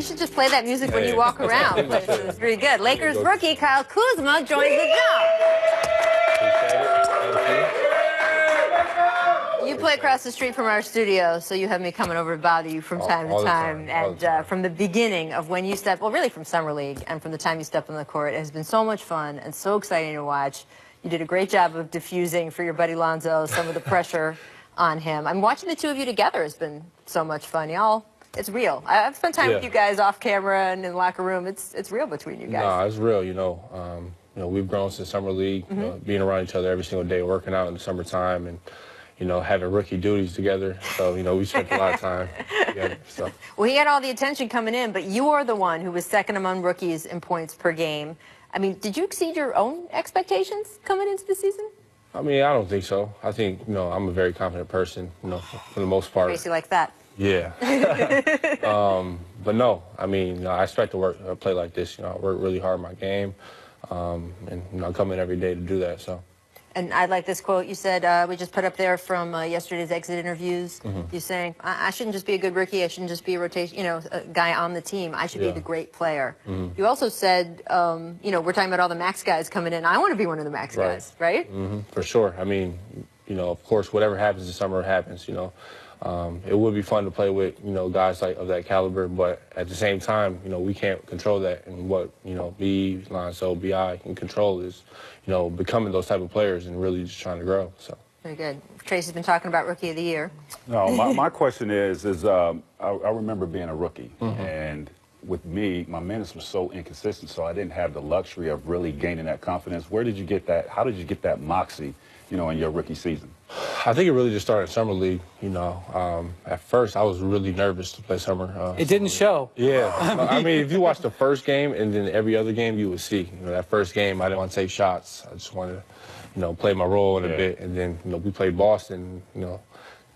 We should just play that music when you walk around. It's pretty good. Lakers rookie Kyle Kuzma joins the jump. You play across the street from our studio, so you have me coming over to bother you from time to time. And from the beginning of when you stepped, well, really from Summer League, and from the time you stepped on the court, it has been so much fun and so exciting to watch. You did a great job of diffusing for your buddy Lonzo some of the pressure on him. I'm watching the two of you together has been so much fun. Y'all, it's real. I've spent time with you guys off camera and in the locker room. It's real between you guys. No, it's real. You know, we've grown since Summer League, you know, being around each other every single day, working out in the summertime, and you know, having rookie duties together. So, you know, we spent a lot of time together. So. Well, he had all the attention coming in, but you are the one who was second among rookies in points per game. I mean, did you exceed your own expectations coming into the season? I mean, I don't think so. I think, you know, I'm a very confident person, you know, for the most part. Crazy like that. Yeah. But no, I mean, you know, I expect to play like this. You know, I work really hard in my game, and you know, I come in every day to do that. So. And I like this quote you said, we just put up there from yesterday's exit interviews. You saying, I shouldn't just be a good rookie, I shouldn't just be a rotation, you know, a guy on the team. I should be the great player. You also said, you know, we're talking about all the max guys coming in. I want to be one of the max guys, right? For sure. I mean, you know, of course, whatever happens this summer happens, you know. It would be fun to play with, you know, guys like of that caliber, but at the same time, you know, we can't control that. And what, you know, me, Lonzo, B.I. can control is, you know, becoming those type of players and really just trying to grow. So. Very good. Tracy's been talking about Rookie of the Year. No, my question is I remember being a rookie, and with me, my minutes were so inconsistent, so I didn't have the luxury of really gaining that confidence. Where did you get that? How did you get that moxie, you know, in your rookie season? I think it really just started in Summer League, you know. At first, I was really nervous to play summer. It didn't show. Yeah. I mean, if you watch the first game and then every other game, you would see. You know, that first game, I didn't want to take shots. I just wanted to, you know, play my role in a bit. And then, you know, we played Boston, you know,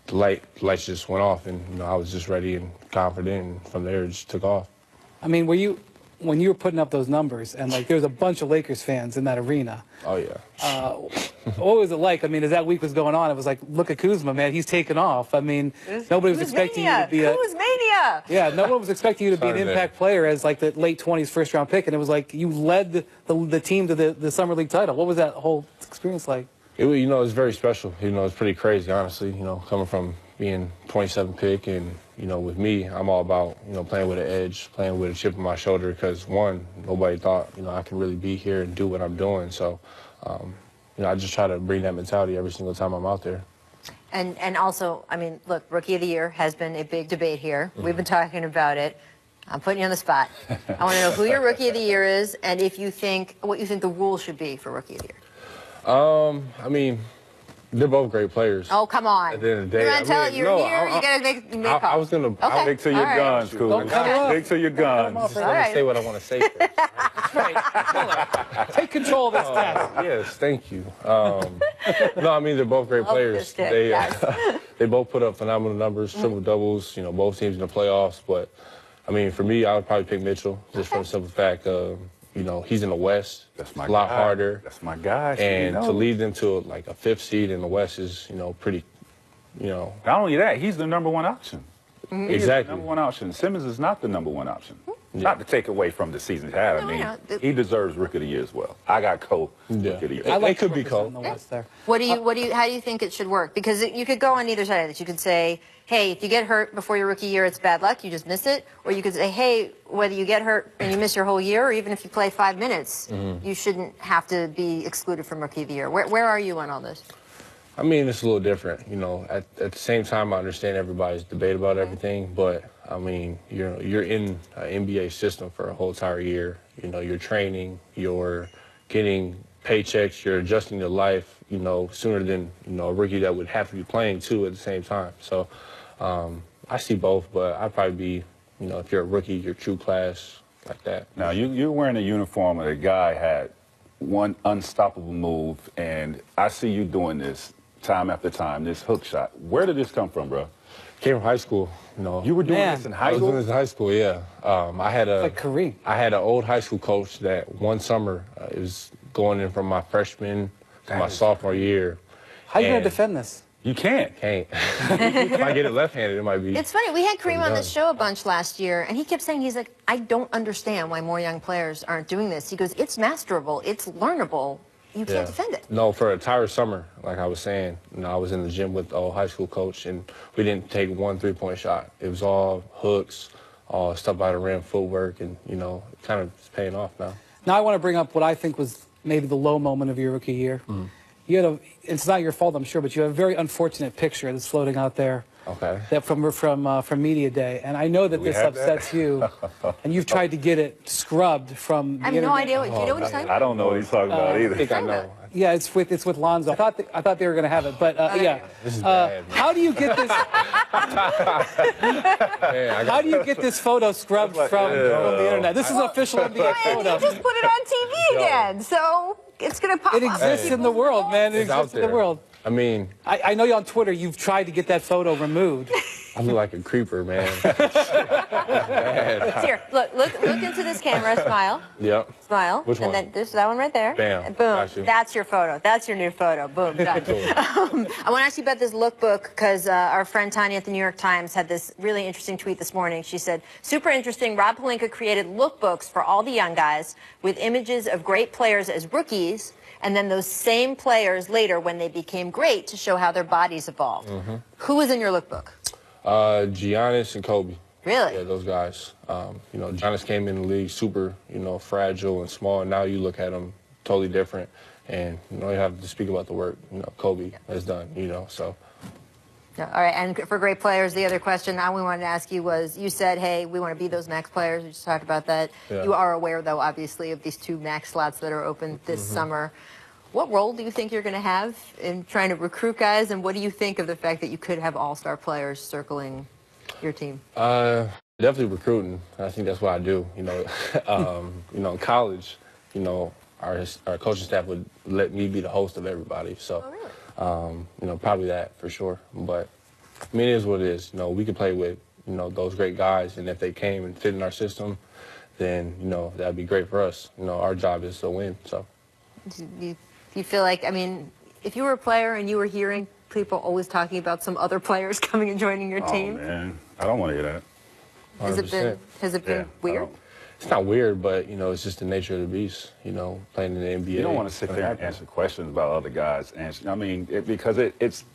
the lights just went off, and, you know, I was just ready and confident, and from there, it just took off. I mean, when you were putting up those numbers, and like there was a bunch of Lakers fans in that arena. Oh yeah. What was it like? I mean, as that week was going on, it was like, look at Kuzma, man, he's taken off. I mean, nobody was expecting you to be a Kuzmania. Yeah, no one was expecting you to be an impact player as like the late 20s first round pick, and it was like you led the team to the Summer League title. What was that whole experience like? You know, it's very special. You know, it's pretty crazy, honestly. You know, coming from being 27 pick, and you know, with me, I'm all about, you know, playing with an edge, playing with a chip on my shoulder, because one, nobody thought, you know, I could really be here and do what I'm doing. So, you know, I just try to bring that mentality every single time I'm out there. And also, I mean, look, Rookie of the Year has been a big debate here. We've been talking about it. I'm putting you on the spot. I want to know who your Rookie of the Year is, and if you think what you think the rules should be for Rookie of the Year. I mean, they're both great players. Oh, come on. At the end of the day, you want to tell it you're here, you got to make a call. I was going to stick to your guns, Kuzma. Stick to your guns. I'm going to say what I want to say first. That's right. Take control of this task. Yes, thank you. No, I mean, they're both great players. They both put up phenomenal numbers, triple doubles, you know, both teams in the playoffs. But, I mean, for me, I would probably pick Mitchell, just for the simple fact of, you know, he's in the West. That's my a lot harder. That's my guy. And to lead them to like a 5th seed in the West is, you know, pretty, you know. Not only that, he's the #1 option. Exactly. He's the #1 option. Simmons is not the #1 option. Not to take away from the season he had. I mean, he deserves Rookie of the Year as well. I got Cole Rookie of the Year. It could be Cole. How do you think it should work? Because you could go on either side of this. You could say, hey, if you get hurt before your rookie year, it's bad luck, you just miss it. Or you could say, hey, whether you get hurt and you miss your whole year, or even if you play 5 minutes, you shouldn't have to be excluded from Rookie of the Year. Where are you on all this? I mean, it's a little different. You know, at the same time, I understand everybody's debate about everything, but I mean, you're in an NBA system for a whole entire year. You know, you're training, you're getting paychecks, you're adjusting your life, you know, sooner than, you know, a rookie that would have to be playing too at the same time. So I see both, but I'd probably be, you know, if you're a rookie, your true class, like that. Now, you're wearing a uniform and a guy had one unstoppable move, and I see you doing this time after time, this hook shot. Where did this come from, bro? Came from high school, you know. You were doing this in high school? I was doing this in high school, yeah. I had like Kareem. I had an old high school coach that one summer it was going in from my freshman to my sophomore year. How are you going to defend this? You can't. Can't. If I get it left-handed, it might be. It's funny. We had Kareem on the show a bunch last year, and he kept saying, he's like, I don't understand why more young players aren't doing this. He goes, it's masterable. It's learnable. You can't defend it. No, for an entire summer, like I was saying, I was in the gym with the old high school coach, and we didn't take one three-point shot. It was all hooks, all stuff by the rim, footwork, and, kind of it's paying off now. Now I want to bring up what I think was maybe the low moment of your rookie year. You had it's not your fault, I'm sure, but you have a very unfortunate picture that's floating out there. Okay. That from Media Day, and I know that this upsets you, and you've tried to get it scrubbed from. I have no idea. Do you know what he's talking about? I don't know what he's talking about either. I think I know. Yeah, it's with Lonzo. I thought they were going to have it, but yeah. This is bad. How do you get this? How do you get this photo scrubbed from the internet? This is an official NBA photo. You just put it on TV again, so it's going to pop up. It exists in the world, man. It exists in the world. I mean, I know you on Twitter. You've tried to get that photo removed. I look like a creeper, man. Here, look into this camera. Smile. Yep. Smile. Which one? And then that one right there. Bam. Boom. Got you. That's your photo. That's your new photo. Boom. Done. I want to ask you about this lookbook because our friend Tanya at the New York Times had this really interesting tweet this morning. She said, super interesting, Rob Pelinka created lookbooks for all the young guys with images of great players as rookies and then those same players later when they became great to show how their bodies evolved. Who was in your lookbook? Giannis and Kobe. Really? Yeah, those guys. Giannis came in the league super, fragile and small, and now you look at him totally different. And, you have to speak about the work, Kobe has done, so. Yeah, all right, and for great players, the other question we wanted to ask you was, you said, hey, we want to be those max players. We just talked about that. Yeah. You are aware, though, obviously, of these 2 max slots that are open this summer. What role do you think you're going to have in trying to recruit guys, and what do you think of the fact that you could have all-star players circling your team? Definitely recruiting. I think that's what I do. In college, our coaching staff would let me be the host of everybody. So, probably that for sure. But I mean, it is what it is. We could play with those great guys, and if they came and fit in our system, then that'd be great for us. Our job is to win. So. Do you feel like, I mean, if you were a player and you were hearing people always talking about some other players coming and joining your team? Oh, man. I don't want to hear that. Has it been weird? It's not weird, but, it's just the nature of the beast, playing in the NBA. You don't want to sit there and answer questions about other guys. I mean, because it's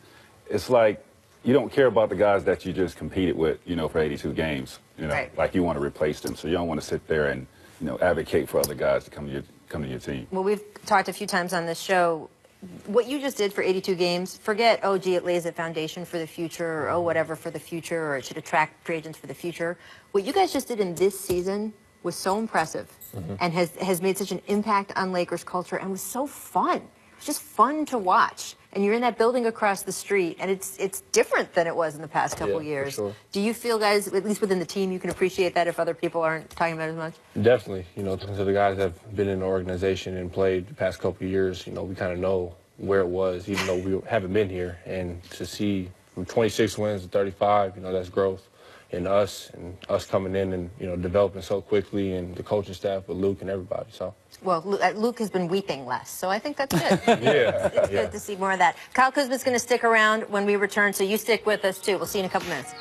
like you don't care about the guys that you just competed with, for 82 games. Right. Like you want to replace them. So you don't want to sit there and, advocate for other guys to come to your team. Well, we've talked a few times on this show. What you just did for 82 games, forget, oh, gee, it lays a foundation for the future, or oh, whatever for the future, or it should attract free agents for the future. What you guys just did in this season was so impressive and has made such an impact on Lakers culture and was so fun. It was just fun to watch. And you're in that building across the street, and it's different than it was in the past couple years. For sure. Do you feel, guys, at least within the team, you can appreciate that if other people aren't talking about it as much? Definitely. To the guys that have been in the organization and played the past couple of years, we kind of know where it was, even though we haven't been here. And to see from 26 wins to 35, that's growth in us and us coming in and, developing so quickly, and the coaching staff with Luke and everybody. So. Well, Luke has been weeping less, so I think that's good. It's good to see more of that. Kyle Kuzma's going to stick around when we return, so you stick with us, too. We'll see you in a couple minutes.